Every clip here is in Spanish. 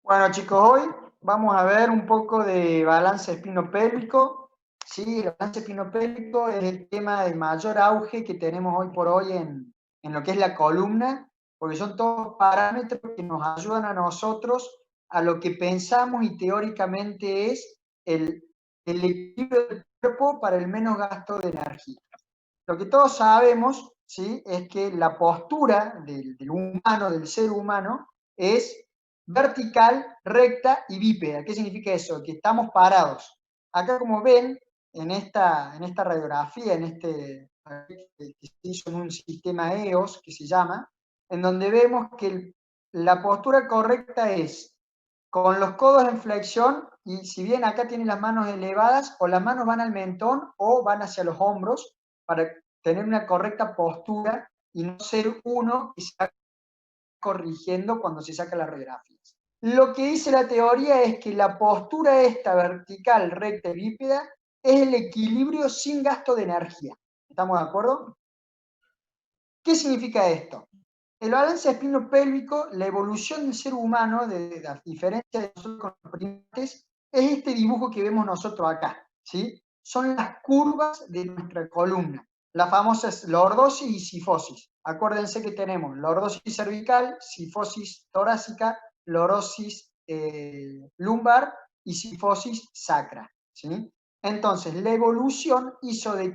Bueno, chicos, hoy vamos a ver un poco de balance espinopélvico. Sí, el balance espinopélvico es el tema de mayor auge que tenemos hoy por hoy en lo que es la columna, porque son todos parámetros que nos ayudan a nosotros a lo que pensamos y teóricamente es el equilibrio del cuerpo para el menos gasto de energía. Lo que todos sabemos, ¿sí?, es que la postura del humano, del ser humano, es vertical, recta y bípeda. ¿Qué significa eso? Que estamos parados. Acá, como ven, en esta radiografía, que se hizo en un sistema EOS, que se llama, en donde vemos que la postura correcta es con los codos en flexión, y si bien acá tienen las manos elevadas, o las manos van al mentón o van hacia los hombros, para tener una correcta postura y no ser uno que se va corrigiendo cuando se saca las radiografías. Lo que dice la teoría es que la postura esta vertical, recta y bípeda es el equilibrio sin gasto de energía. ¿Estamos de acuerdo? ¿Qué significa esto? El balance espinopélvico, la evolución del ser humano, de la diferencia de nosotros con los primates, es este dibujo que vemos nosotros acá, ¿sí? Son las curvas de nuestra columna, las famosas lordosis y sifosis. Acuérdense que tenemos lordosis cervical, sifosis torácica, lordosis lumbar y sifosis sacra, ¿sí? Entonces, la evolución hizo de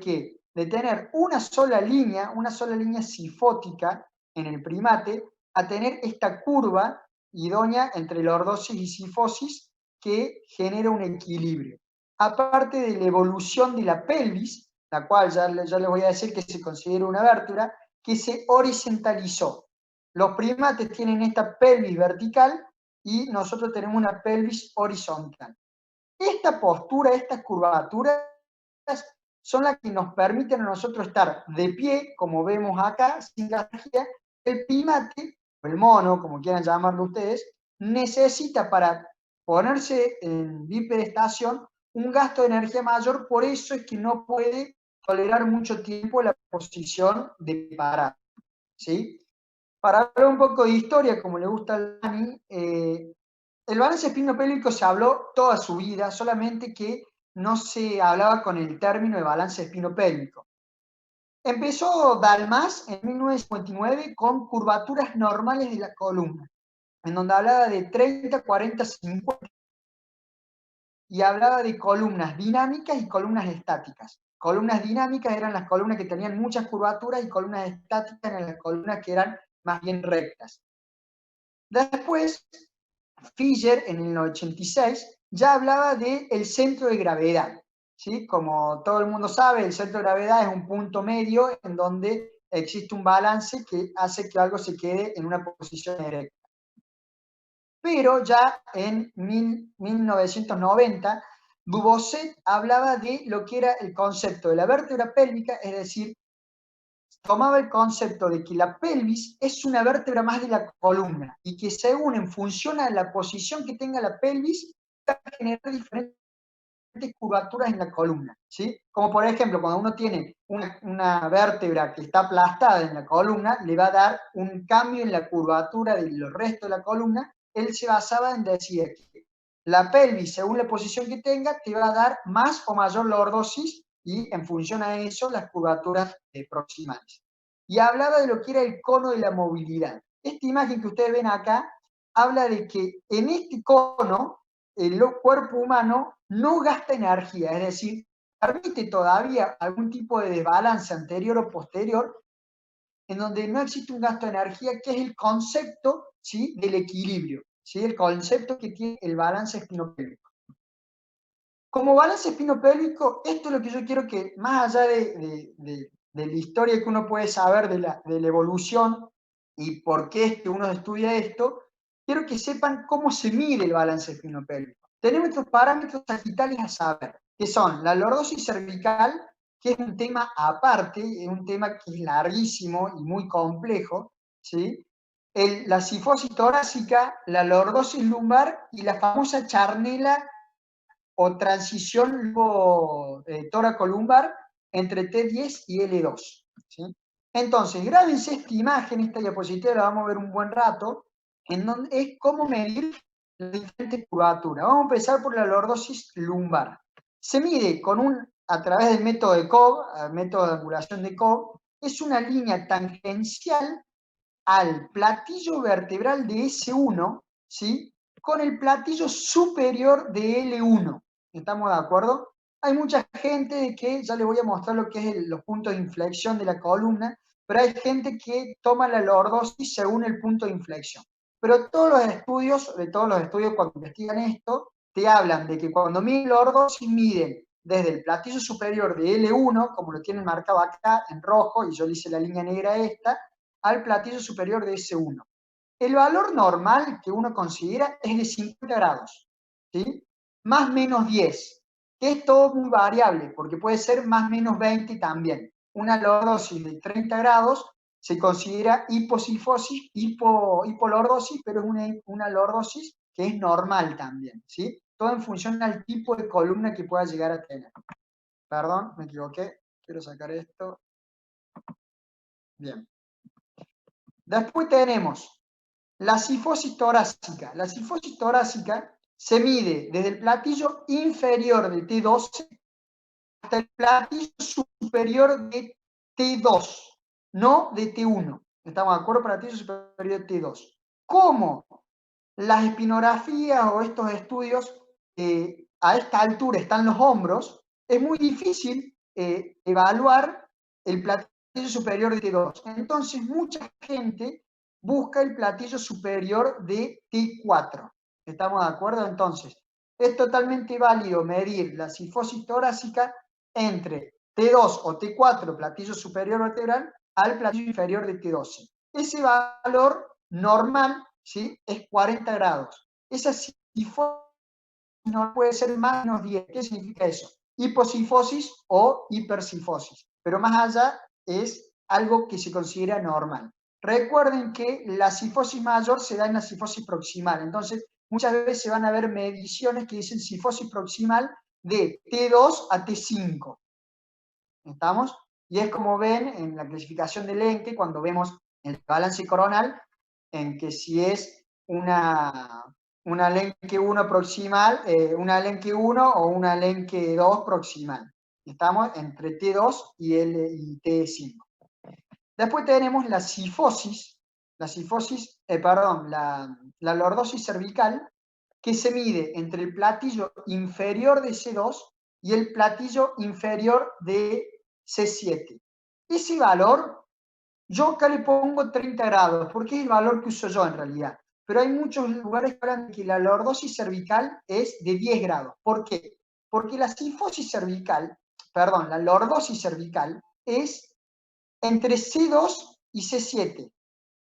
tener una sola línea sifótica en el primate, a tener esta curva idónea entre lordosis y sifosis que genera un equilibrio. Aparte de la evolución de la pelvis, la cual ya les voy a decir que se considera una vértebra, que se horizontalizó. Los primates tienen esta pelvis vertical y nosotros tenemos una pelvis horizontal. Esta postura, estas curvaturas, son las que nos permiten a nosotros estar de pie, como vemos acá, sin energía. El primate, o el mono, como quieran llamarlo ustedes, necesita para ponerse en bipedestación un gasto de energía mayor, por eso es que no puede tolerar mucho tiempo la posición de parado, ¿sí? Para hablar un poco de historia, como le gusta a Dani, el balance espinopélvico se habló toda su vida, solamente que no se hablaba con el término de balance espinopélvico. Empezó Dalmas en 1959 con curvaturas normales de la columna, en donde hablaba de 30, 40, 50, y hablaba de columnas dinámicas y columnas estáticas. Columnas dinámicas eran las columnas que tenían muchas curvaturas y columnas estáticas eran las columnas que eran más bien rectas. Después, Fisher, en el 86, ya hablaba del centro de gravedad, ¿sí? Como todo el mundo sabe, el centro de gravedad es un punto medio en donde existe un balance que hace que algo se quede en una posición erecta. Pero ya en 1990, Dubocet hablaba de lo que era el concepto de la vértebra pélvica, es decir, tomaba el concepto de que la pelvis es una vértebra más de la columna y que según en función a la posición que tenga la pelvis, va a generar diferentes curvaturas en la columna, ¿sí? Como por ejemplo, cuando uno tiene una vértebra que está aplastada en la columna, le va a dar un cambio en la curvatura del resto de la columna. Él se basaba en decir que la pelvis, según la posición que tenga, te va a dar más o mayor lordosis y en función a eso las curvaturas proximales. Y hablaba de lo que era el cono de la movilidad. Esta imagen que ustedes ven acá habla de que en este cono el cuerpo humano no gasta energía, es decir, permite todavía algún tipo de desbalance anterior o posterior, en donde no existe un gasto de energía, que es el concepto, ¿sí?, del equilibrio, ¿sí?, el concepto que tiene el balance espinopélvico. Como balance espinopélvico, esto es lo que yo quiero que, más allá de la historia que uno puede saber de la evolución y por qué es que uno estudia esto, quiero que sepan cómo se mide el balance espinopélvico. Tenemos estos parámetros sagitales a saber, que son la lordosis cervical, que es un tema aparte, es un tema que es larguísimo y muy complejo, ¿sí? La sifosis torácica, la lordosis lumbar y la famosa charnela o transición tóraco-lumbar entre T10 y L2, ¿sí? Entonces, grábense esta imagen, esta diapositiva la vamos a ver un buen rato, en donde es cómo medir las diferentes curvaturas. Vamos a empezar por la lordosis lumbar. Se mide a través del método de Cobb, el método de angulación de Cobb, es una línea tangencial al platillo vertebral de S1, ¿sí? Con el platillo superior de L1. ¿Estamos de acuerdo? Hay mucha gente que, ya les voy a mostrar lo que es los puntos de inflexión de la columna, pero hay gente que toma la lordosis según el punto de inflexión. Pero todos los estudios cuando investigan esto, te hablan de que cuando miden lordosis, miden desde el platillo superior de L1, como lo tienen marcado acá en rojo, y yo le hice la línea negra esta, al platillo superior de S1. El valor normal que uno considera es de 50 grados, ¿sí? Más menos 10, que es todo muy variable, porque puede ser más menos 20 también. Una lordosis de 30 grados se considera hipolordosis, pero es una lordosis que es normal también, ¿sí? Todo en función al tipo de columna que pueda llegar a tener. Perdón, me equivoqué. Quiero sacar esto. Bien. Después tenemos la cifosis torácica. La cifosis torácica se mide desde el platillo inferior de T12 hasta el platillo superior de T2, no de T1. ¿Estamos de acuerdo? Platillo superior de T2. ¿Cómo las espinografías o estos estudios a esta altura están los hombros? Es muy difícil evaluar el platillo superior de T2. Entonces, mucha gente busca el platillo superior de T4. ¿Estamos de acuerdo? Entonces, es totalmente válido medir la cifosis torácica entre T2 o T4, platillo superior vertebral, al platillo inferior de T12. Ese valor normal, ¿sí?, es 40 grados. Esa cifosis no puede ser más o menos 10. ¿Qué significa eso? Hipocifosis o hipercifosis. Pero más allá es algo que se considera normal. Recuerden que la cifosis mayor se da en la cifosis proximal. Entonces, muchas veces se van a ver mediciones que dicen cifosis proximal de T2 a T5. ¿Estamos? Y es como ven en la clasificación del Encke, cuando vemos el balance coronal, en que si es una Encke 1 proximal, una Encke 1 o una Encke 2 proximal. Estamos entre T2 y T5. Después tenemos la cifosis, la lordosis cervical, que se mide entre el platillo inferior de C2 y el platillo inferior de C7. Ese valor, yo acá le pongo 30 grados, porque es el valor que uso yo en realidad. Pero hay muchos lugares que hablan de que la lordosis cervical es de 10 grados. ¿Por qué? Porque la lordosis cervical es entre C2 y C7,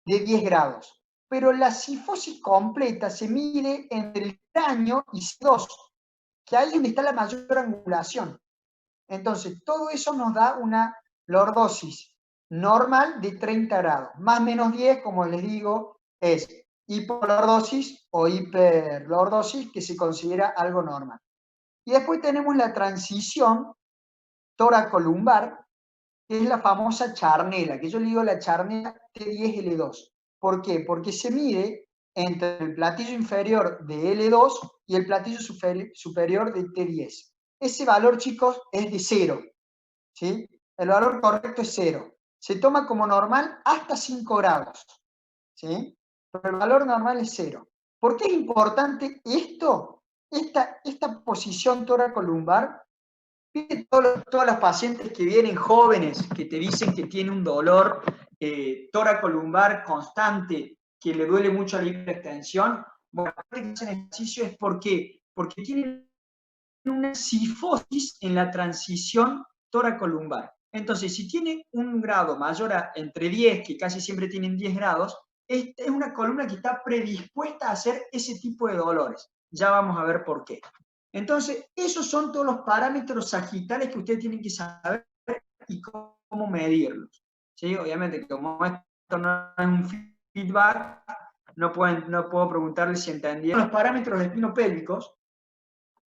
de 10 grados. Pero la cifosis completa se mide entre el cráneo y C2, que ahí es donde está la mayor angulación. Entonces, todo eso nos da una lordosis normal de 30 grados. Más menos 10, como les digo, es hipolordosis o hiperlordosis, que se considera algo normal. Y después tenemos la transición toracolumbar, que es la famosa charnela, que yo le digo la charnela T10-L2. ¿Por qué? Porque se mide entre el platillo inferior de L2 y el platillo superior de T10. Ese valor, chicos, es de 0. ¿Sí? El valor correcto es 0. Se toma como normal hasta 5 grados. ¿Sí? Pero el valor normal es 0. ¿Por qué es importante esto? Esta posición toracolumbar. Todas las pacientes que vienen jóvenes, que te dicen que tiene un dolor toracolumbar constante, que le duele mucho la hiperextensión, bueno, que hacen ejercicio es porque tienen una cifosis en la transición toracolumbar. Entonces, si tiene un grado mayor a entre 10, que casi siempre tienen 10 grados, es una columna que está predispuesta a hacer ese tipo de dolores. Ya vamos a ver por qué. Entonces, esos son todos los parámetros sagitales que ustedes tienen que saber y cómo medirlos. ¿Sí? Obviamente, como esto no es un feedback, no puedo preguntarles si entendieron los parámetros espinopélvicos.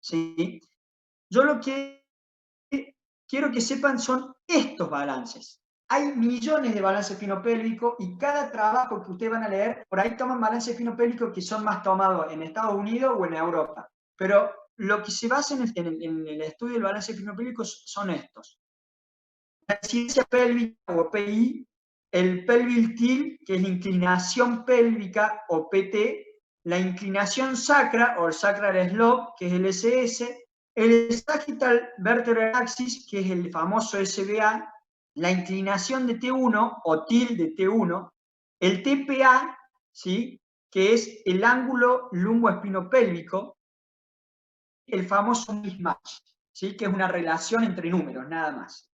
¿Sí? Yo lo que quiero que sepan son estos balances. hay millones de balance espinopélvico y cada trabajo que ustedes van a leer, por ahí toman balance espinopélvico que son más tomados en Estados Unidos o en Europa. Pero lo que se basa en el estudio del balance espinopélvico son estos. La incidencia pélvica o PI, el pelvic tilt, que es la inclinación pélvica o PT, la inclinación sacra o el sacral slope, que es el SS, el sagittal vertebral axis, que es el famoso SBA, la inclinación de T1 o TIL de T1, el TPA, ¿sí?, que es el ángulo lumboespinopélvico, el famoso mismatch, ¿sí?, que es una relación entre números, nada más.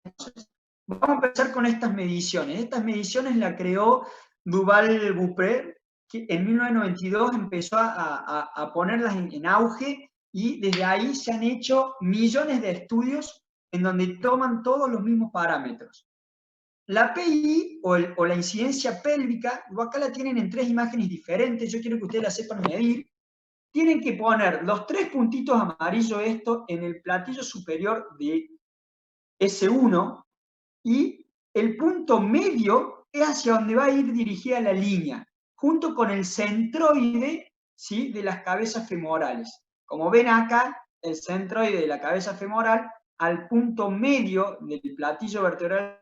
Entonces, vamos a empezar con estas mediciones. Estas mediciones las creó Duval-Beaupré, que en 1992 empezó a ponerlas en auge, y desde ahí se han hecho millones de estudios en donde toman todos los mismos parámetros. La PI o la incidencia pélvica, acá la tienen en 3 imágenes diferentes, yo quiero que ustedes la sepan medir. Tienen que poner los 3 puntitos amarillos esto en el platillo superior de S1, y el punto medio es hacia donde va a ir dirigida la línea, junto con el centroide, ¿sí?, de las cabezas femorales. Como ven acá, el centroide de la cabeza femoral al punto medio del platillo vertebral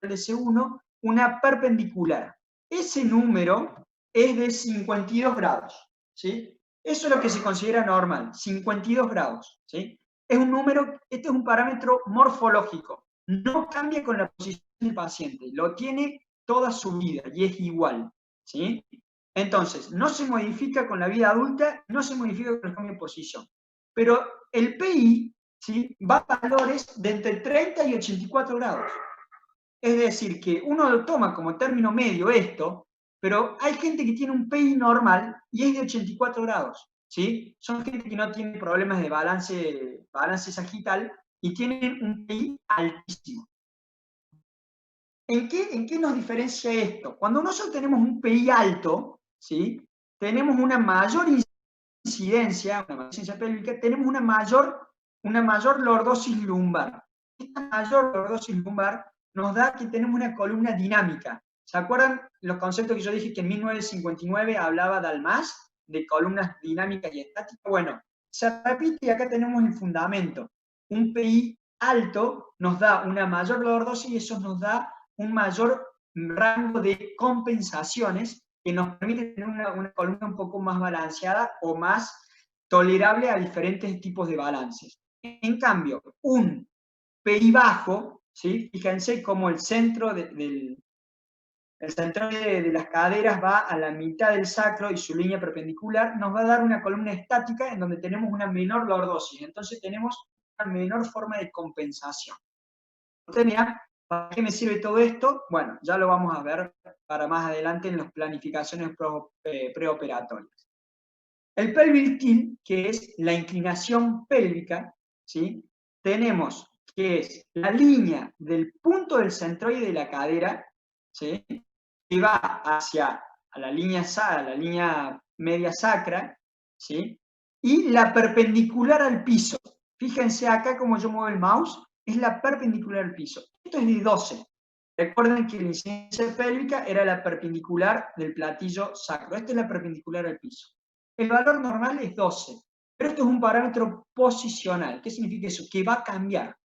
de C1, una perpendicular. Ese número es de 52 grados, ¿sí? Eso es lo que se considera normal, 52 grados, ¿sí? Es un número, este es un parámetro morfológico, no cambia con la posición del paciente, lo tiene toda su vida y es igual, ¿sí? Entonces, no se modifica con la vida adulta, no se modifica con el cambio de posición. Pero el PI, ¿sí?, va a valores de entre 30 y 84 grados. Es decir, que uno lo toma como término medio esto, pero hay gente que tiene un PI normal y es de 84 grados, ¿sí? Son gente que no tiene problemas de balance sagital y tienen un PI altísimo. ¿En qué nos diferencia esto? Cuando nosotros tenemos un PI alto, ¿sí?, tenemos una mayor incidencia pélvica, tenemos una mayor lordosis lumbar. Esta mayor lordosis lumbar nos da que tenemos una columna dinámica. ¿Se acuerdan los conceptos que yo dije que en 1959 hablaba de Almaz, de columnas dinámicas y estáticas? Bueno, se repite y acá tenemos el fundamento. Un PI alto nos da una mayor lordosis y eso nos da un mayor rango de compensaciones que nos permite tener una columna un poco más balanceada o más tolerable a diferentes tipos de balances. En cambio, un PI bajo, ¿sí?, fíjense cómo el centro de las caderas va a la mitad del sacro y su línea perpendicular nos va a dar una columna estática en donde tenemos una menor lordosis, entonces tenemos una menor forma de compensación. Ustedes miran, ¿para qué me sirve todo esto? Bueno, ya lo vamos a ver para más adelante en las planificaciones preoperatorias. El pelvic tilt, que es la inclinación pélvica, ¿sí?, tenemos que es la línea del punto del centroide de la cadera, ¿sí?, que va hacia la línea media sacra, ¿sí?, y la perpendicular al piso. Fíjense acá como yo muevo el mouse, es la perpendicular al piso. Esto es de 12. Recuerden que la incidencia pélvica era la perpendicular del platillo sacro. Esta es la perpendicular al piso. El valor normal es 12, pero esto es un parámetro posicional. ¿Qué significa eso? Que va a cambiar,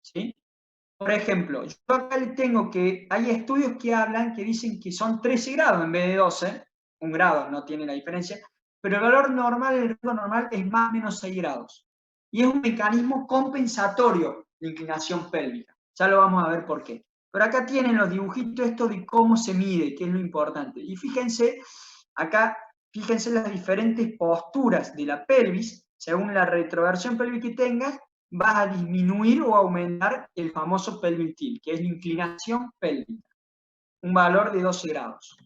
¿sí? Por ejemplo, yo acá le tengo que, hay estudios que hablan, que dicen que son 13 grados en vez de 12, un grado no tiene la diferencia, pero el valor normal, el rango normal es más o menos 6 grados. Y es un mecanismo compensatorio de inclinación pélvica. Ya lo vamos a ver por qué. Pero acá tienen los dibujitos esto de cómo se mide, que es lo importante. Y fíjense, acá, fíjense las diferentes posturas de la pelvis, según la retroversión pélvica que tengas, vas a disminuir o aumentar el famoso pelvic tilt, que es la inclinación pélvica, un valor de 12 grados.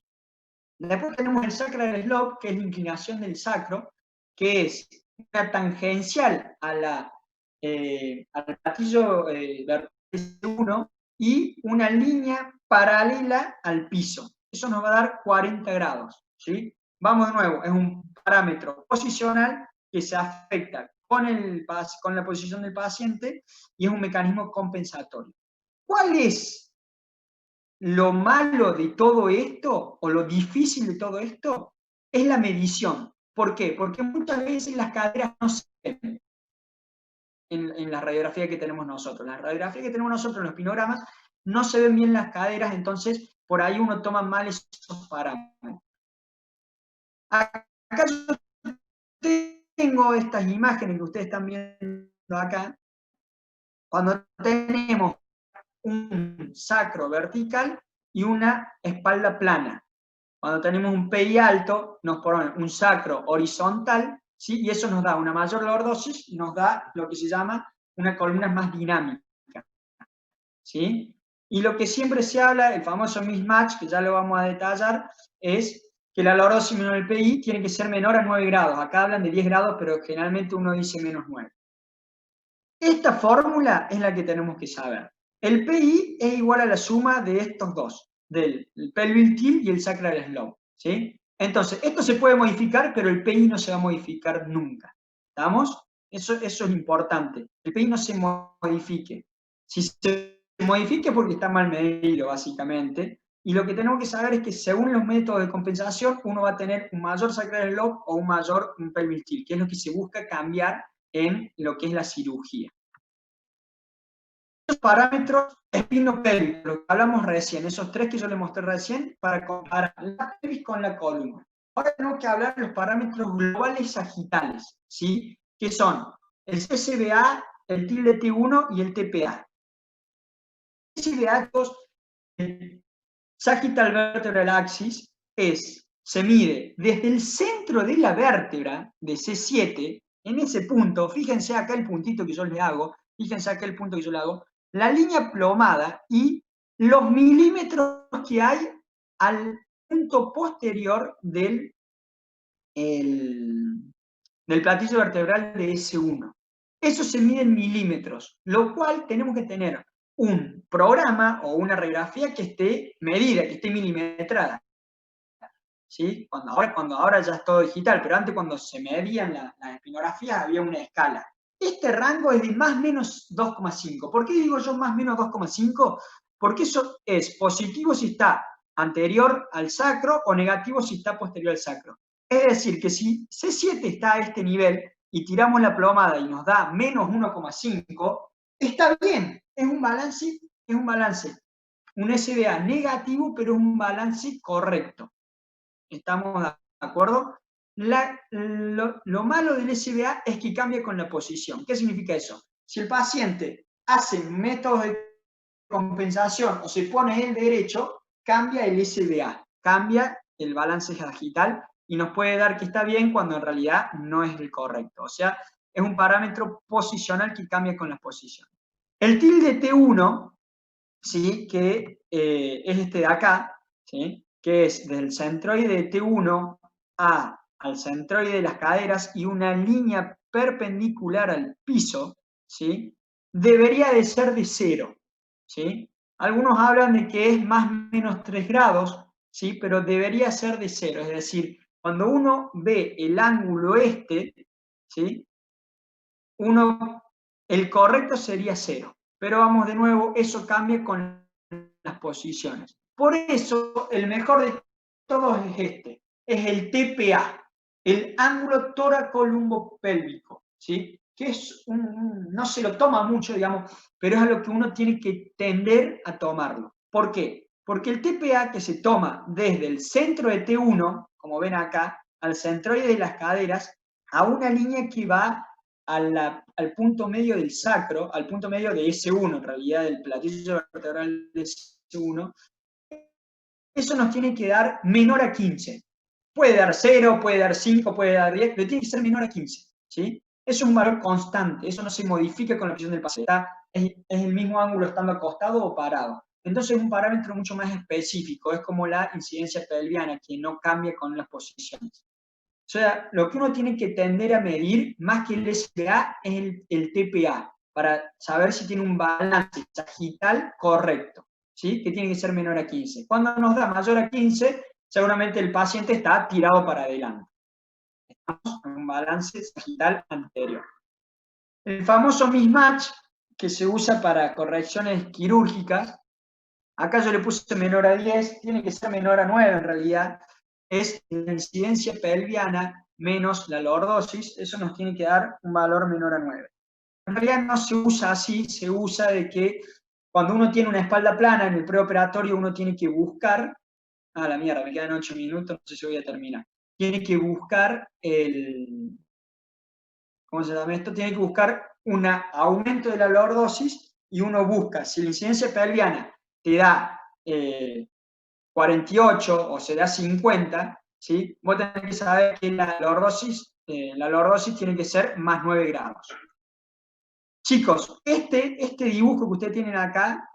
Después tenemos el sacral slope, que es la inclinación del sacro, que es una tangencial al platillo vertebral 1 y una línea paralela al piso. Eso nos va a dar 40 grados, ¿sí? Vamos de nuevo, es un parámetro posicional que se afecta con la posición del paciente y es un mecanismo compensatorio. ¿Cuál es lo malo de todo esto, o lo difícil de todo esto? Es la medición. ¿Por qué? Porque muchas veces las caderas no se ven en la radiografía que tenemos nosotros. La radiografía que tenemos nosotros en los espinogramas no se ven bien las caderas, entonces por ahí uno toma mal esos parámetros. Acá yo tengo estas imágenes que ustedes están viendo acá, cuando tenemos un sacro vertical y una espalda plana. Cuando tenemos un PI alto, nos ponen un sacro horizontal, ¿sí? Y eso nos da una mayor lordosis y nos da lo que se llama una columna más dinámica, ¿sí? Y lo que siempre se habla, el famoso mismatch, que ya lo vamos a detallar, es que la lordosis menos el PI tiene que ser menor a 9 grados. Acá hablan de 10 grados, pero generalmente uno dice menos 9. Esta fórmula es la que tenemos que saber. El PI es igual a la suma de estos dos, del pelvic tilt y el sacral slope, ¿sí? Entonces, esto se puede modificar, pero el PI no se va a modificar nunca. ¿Estamos? Eso es importante. El PI no se modifique. Si se modifica es porque está mal medido, básicamente. Y lo que tenemos que saber es que según los métodos de compensación, uno va a tener un mayor sacral slope o un mayor pelvic tilt, que es lo que se busca cambiar en lo que es la cirugía. Los parámetros espinopélvicos, lo que hablamos recién, esos tres que yo les mostré recién, para comparar la pelvis con la columna. Ahora tenemos que hablar de los parámetros globales sagitales, ¿sí? Que son el CSBA, el tilde T1 y el TPA. El CSBA, el Sagittal Vertebral Axis, se mide desde el centro de la vértebra de C7, en ese punto, fíjense acá el puntito que yo le hago, fíjense acá el punto que yo le hago, la línea plomada y los milímetros que hay al punto posterior del platillo vertebral de S1. Eso se mide en milímetros, lo cual tenemos que tener un programa o una radiografía que esté medida, que esté milimetrada. ¿Sí? Cuando ahora ya es todo digital, pero antes cuando se medían las espinografías había una escala. Este rango es de más o menos 2,5. ¿Por qué digo yo más o menos 2,5? Porque eso es positivo si está anterior al sacro o negativo si está posterior al sacro. Es decir, que si C7 está a este nivel y tiramos la plomada y nos da menos 1,5, está bien, es un balance, un SBA negativo, pero es un balance correcto. ¿Estamos de acuerdo? Lo malo del SBA es que cambia con la posición. ¿Qué significa eso? Si el paciente hace métodos de compensación o se pone el derecho, cambia el SBA, cambia el balance sagital y nos puede dar que está bien cuando en realidad no es el correcto. O sea, es un parámetro posicional que cambia con la posición. El tilde T1, ¿sí? Que es este de acá, ¿sí? Que es del centroide T1 al centroide de las caderas y una línea perpendicular al piso, ¿sí? Debería de ser de 0, ¿sí? Algunos hablan de que es más o menos 3 grados, ¿sí? Pero debería ser de 0, es decir, cuando uno ve el ángulo este, ¿sí? El correcto sería 0. Pero vamos de nuevo, eso cambia con las posiciones. Por eso, el mejor de todos es este, es el TPA, el ángulo toracolumbo-pélvico, ¿sí? Que es no se lo toma mucho, digamos, pero es a lo que uno tiene que tender a tomarlo. ¿Por qué? Porque el TPA que se toma desde el centro de T1, como ven acá, al centroide de las caderas, a una línea que va al punto medio del sacro, al punto medio de S1, en realidad, del platillo vertebral de S1, eso nos tiene que dar menor a 15. Puede dar 0, puede dar 5, puede dar 10, pero tiene que ser menor a 15. ¿Sí? Eso es un valor constante, eso no se modifica con la posición del paciente. Es el mismo ángulo estando acostado o parado. Entonces es un parámetro mucho más específico, es como la incidencia pelviana, que no cambia con las posiciones. O sea, lo que uno tiene que tender a medir, más que el SBA, es el TPA, para saber si tiene un balance sagital correcto, ¿sí? Que tiene que ser menor a 15. Cuando nos da mayor a 15, seguramente el paciente está tirado para adelante. Estamos en un balance sagital anterior. El famoso mismatch, que se usa para correcciones quirúrgicas. Acá yo le puse menor a 10, tiene que ser menor a 9 en realidad. Es la incidencia pelviana menos la lordosis, eso nos tiene que dar un valor menor a 9. En realidad no se usa así, se usa de que cuando uno tiene una espalda plana en el preoperatorio uno tiene que buscar, la mierda, me quedan 8 minutos, no sé si voy a terminar. Tiene que buscar ¿cómo se llama esto? Tiene que buscar un aumento de la lordosis y uno busca, si la incidencia pelviana te da 48 o se da 50, ¿sí? Vos tenés que saber que la lordosis tiene que ser más 9 grados. Chicos, este dibujo que ustedes tienen acá,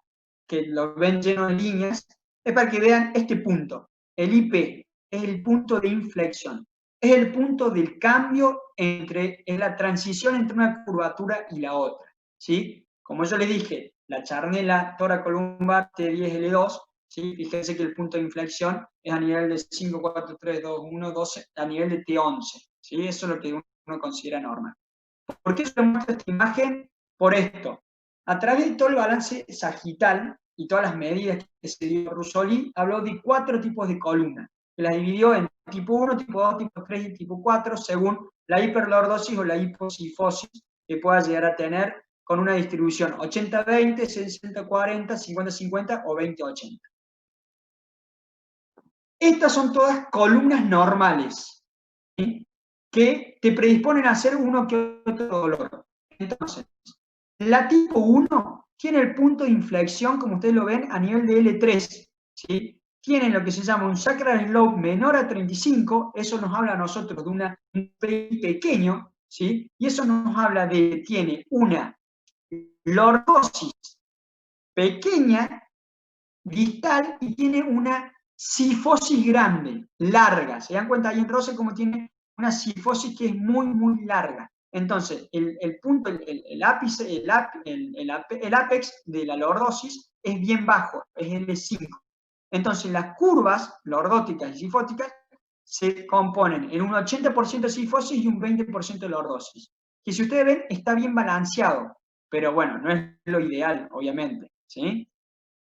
que lo ven lleno de líneas, es para que vean este punto. El IP es el punto de inflexión. Es el punto del cambio en la transición entre una curvatura y la otra. ¿Sí? Como yo les dije, la charnela toracolumbar T10L2, ¿sí? Fíjense que el punto de inflexión es a nivel de 5, 4, 3, 2, 1, 12, a nivel de T11. ¿Sí? Eso es lo que uno considera normal. ¿Por qué yo muestro esta imagen? Por esto. A través de todo el balance sagital y todas las medidas que se dio Russoli, habló de 4 tipos de columnas, que las dividió en tipo 1, tipo 2, tipo 3 y tipo 4, según la hiperlordosis o la hiposifosis que pueda llegar a tener con una distribución 80-20, 60-40, 50-50 o 20-80. Estas son todas columnas normales, ¿sí? Que te predisponen a hacer uno que otro dolor. Entonces, la tipo 1 tiene el punto de inflexión, como ustedes lo ven, a nivel de L3. ¿Sí? Tiene lo que se llama un sacral slope menor a 35, eso nos habla a nosotros de un PI pequeño, ¿sí? Y eso nos habla de que tiene una lordosis pequeña, distal, y tiene una sifosis grande, larga. ¿Se dan cuenta ahí en rosa cómo tiene una sifosis que es muy, muy larga? Entonces, el punto, el ápice, el apex de la lordosis es bien bajo, es L5. Entonces, las curvas lordóticas y sifóticas se componen en un 80% de sifosis y un 20% de lordosis. Que si ustedes ven, está bien balanceado, pero bueno, no es lo ideal, obviamente, ¿sí?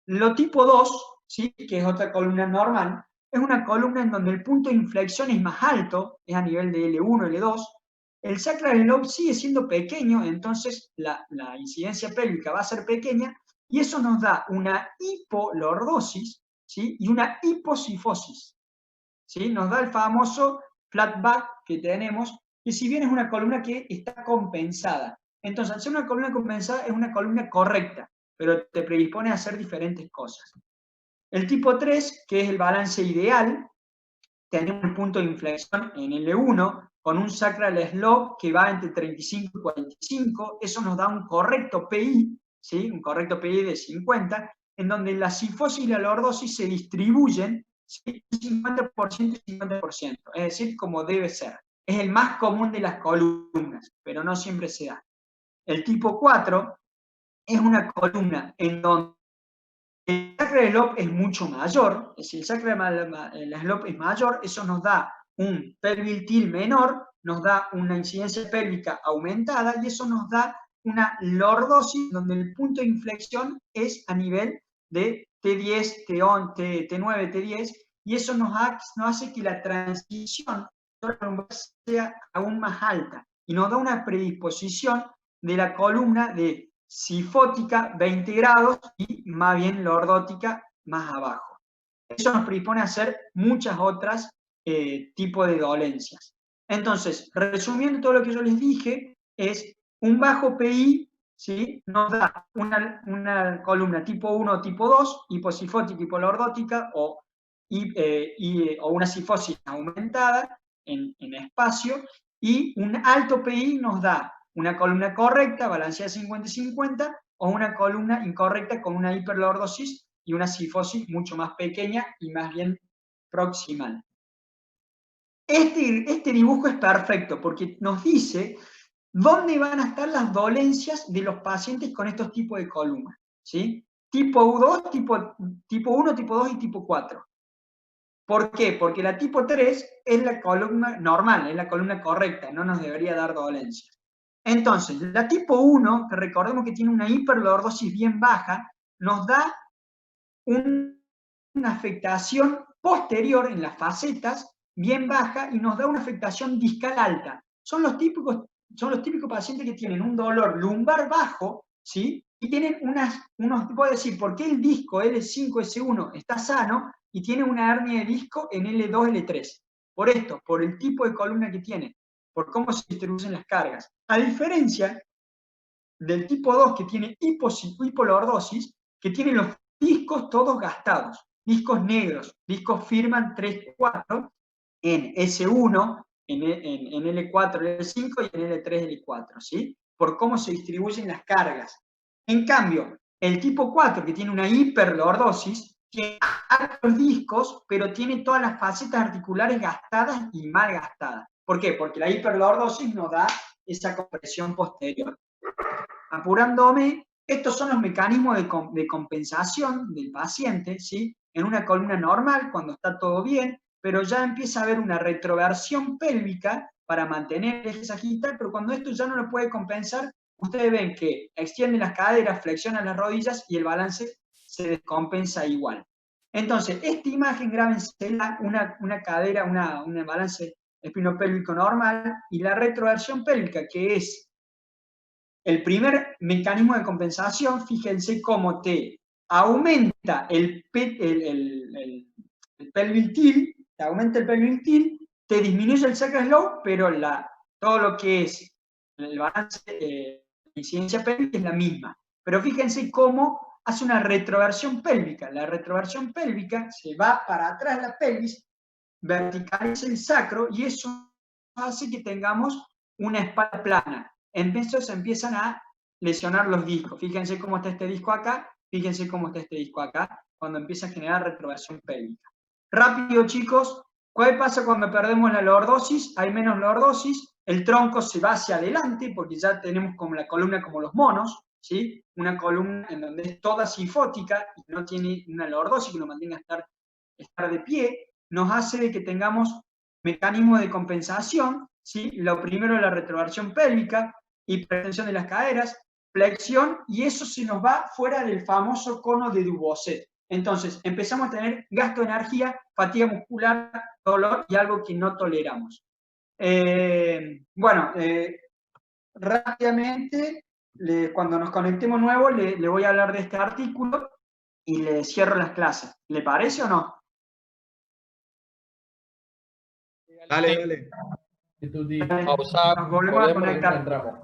Lo tipo 2, ¿sí? Que es otra columna normal, es una columna en donde el punto de inflexión es más alto, es a nivel de L1, L2. El sacral slope sigue siendo pequeño, entonces la incidencia pélvica va a ser pequeña, y eso nos da una hipolordosis, ¿sí? Y una hiposifosis, ¿sí? Nos da el famoso flat back que tenemos, que si bien es una columna que está compensada. Entonces, al ser una columna compensada, es una columna correcta, pero te predispone a hacer diferentes cosas. El tipo 3, que es el balance ideal, tenemos un punto de inflexión en L1 con un sacral slope que va entre 35 y 45, eso nos da un correcto PI, ¿sí? Un correcto PI de 50, en donde la sifosis y la lordosis se distribuyen, ¿sí? 50% y 50%, es decir, como debe ser. Es el más común de las columnas, pero no siempre se da. El tipo 4 es una columna en donde el sacral slope es mucho mayor, es decir, el sacral slope es mayor, eso nos da un pelvic tilt menor, nos da una incidencia pélvica aumentada y eso nos da una lordosis donde el punto de inflexión es a nivel de T10, T9, T10, y eso nos hace que la transición sea aún más alta y nos da una predisposición de la columna de sifótica 20 grados y más bien lordótica más abajo. Eso nos predispone a hacer muchas otras tipos de dolencias. Entonces, resumiendo todo lo que yo les dije, es un bajo PI, ¿sí? Nos da una columna tipo 1 o tipo 2, hiposifótica, hipolordótica, o una sifosis aumentada en espacio, y un alto PI nos da una columna correcta, balanceada 50-50, o una columna incorrecta con una hiperlordosis y una sifosis mucho más pequeña y más bien proximal. Este dibujo es perfecto porque nos dice dónde van a estar las dolencias de los pacientes con estos tipos de columnas, ¿sí? Tipo 2, tipo 1, tipo 2 y tipo 4. ¿Por qué? Porque la tipo 3 es la columna normal, es la columna correcta, no nos debería dar dolencias. Entonces, la tipo 1, que recordemos que tiene una hiperlordosis bien baja, nos da una afectación posterior en las facetas bien baja y nos da una afectación discal alta. Son los típicos pacientes que tienen un dolor lumbar bajo, ¿sí? Y tienen puedo decir, ¿por qué el disco L5-S1 está sano y tiene una hernia de disco en L2-L3? Por esto, por el tipo de columna que tiene, por cómo se distribuyen las cargas. A diferencia del tipo 2 que tiene hipolordosis, que tiene los discos todos gastados, discos negros, discos Firman 3-4 en S1, en L4, L5 y en L3, L4, ¿sí? Por cómo se distribuyen las cargas. En cambio, el tipo 4, que tiene una hiperlordosis, tiene altos discos, pero tiene todas las facetas articulares gastadas y mal gastadas. ¿Por qué? Porque la hiperlordosis nos da esa compresión posterior. Apurándome, estos son los mecanismos de compensación del paciente, ¿sí? En una columna normal, cuando está todo bien, pero ya empieza a haber una retroversión pélvica para mantener el eje sagital, pero cuando esto ya no lo puede compensar, ustedes ven que extiende las caderas, flexiona las rodillas y el balance se descompensa igual. Entonces, esta imagen, grábensela, una cadera, un balance espinopélvico normal, y la retroversión pélvica, que es el primer mecanismo de compensación. Fíjense cómo te aumenta el pelvic tilt, te aumenta el pelvic tilt, te disminuye el sacral slope, pero todo lo que es el balance de incidencia pélvica es la misma. Pero fíjense cómo hace una retroversión pélvica. La retroversión pélvica se va para atrás la pelvis, verticaliza el sacro y eso hace que tengamos una espalda plana. Entonces se empiezan a lesionar los discos. Fíjense cómo está este disco acá, fíjense cómo está este disco acá, cuando empieza a generar retroversión pélvica. Rápido, chicos, ¿cuál pasa cuando perdemos la lordosis? Hay menos lordosis, el tronco se va hacia adelante, porque ya tenemos como la columna como los monos, ¿sí? Una columna en donde es toda sifótica y no tiene una lordosis que nos mantenga a estar de pie, nos hace que tengamos mecanismos de compensación, ¿sí? Lo primero es la retroversión pélvica, hipertensión de las caderas, flexión, y eso se nos va fuera del famoso cono de Dubocet. Entonces, empezamos a tener gasto de energía, fatiga muscular, dolor y algo que no toleramos. Rápidamente, cuando nos conectemos nuevo, le voy a hablar de este artículo y le cierro las clases. ¿Le parece o no? Dale, dale. Pausa, Nos volvemos a conectar. entramos.